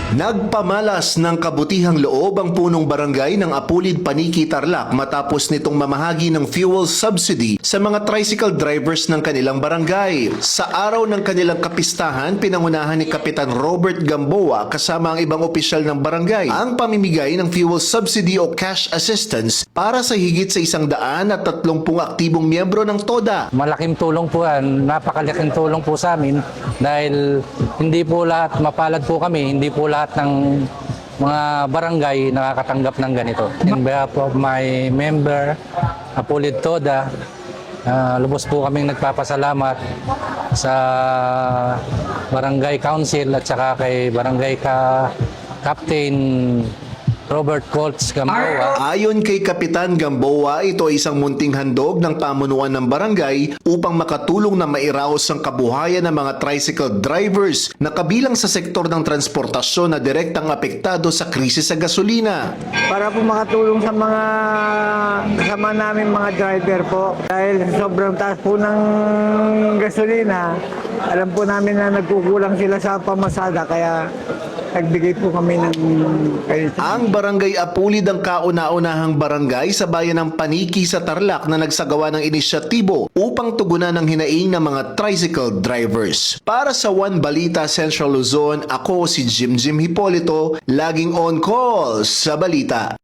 Nagpamalas ng kabutihang loob ang punong barangay ng Apulid, Paniki, Tarlac matapos nitong mamahagi ng fuel subsidy sa mga tricycle drivers ng kanilang barangay. Sa araw ng kanilang kapistahan, pinangunahan ni Kapitan Robert Gamboa kasama ang ibang opisyal ng barangay ang pamimigay ng fuel subsidy o cash assistance para sa higit sa 130 aktibong miyembro ng TODA. Malaking tulong po yan, napakalaking tulong po sa amin dahil hindi po lahat, mapalad po kami, hindi po lahat ng mga barangay nakakatanggap ng ganito. In behalf of my member, Apulid TODA, lubos po kaming nagpapasalamat sa Barangay Council at saka kay Barangay Captain Robert Colts Gamboa. Ayon kay Kapitan Gamboa, ito ay isang munting handog ng pamunuan ng barangay upang makatulong na mairaos ang kabuhayan ng mga tricycle drivers na kabilang sa sektor ng transportasyon na direktang apektado sa krisis sa gasolina. Para po makatulong sa mga kasama namin mga driver po. Dahil sobrang taas po ng gasolina, alam po namin na nagkukulang sila sa pamasada kaya nagbigay po kami ng kayo. Ang Barangay Apulid ang kauna-unahang barangay sa bayan ng Paniki sa Tarlac na nagsagawa ng inisyatibo upang tugunan ang hinaing ng mga tricycle drivers. Para sa One Balita Central Luzon, ako si Jim Hipolito, laging on call sa balita.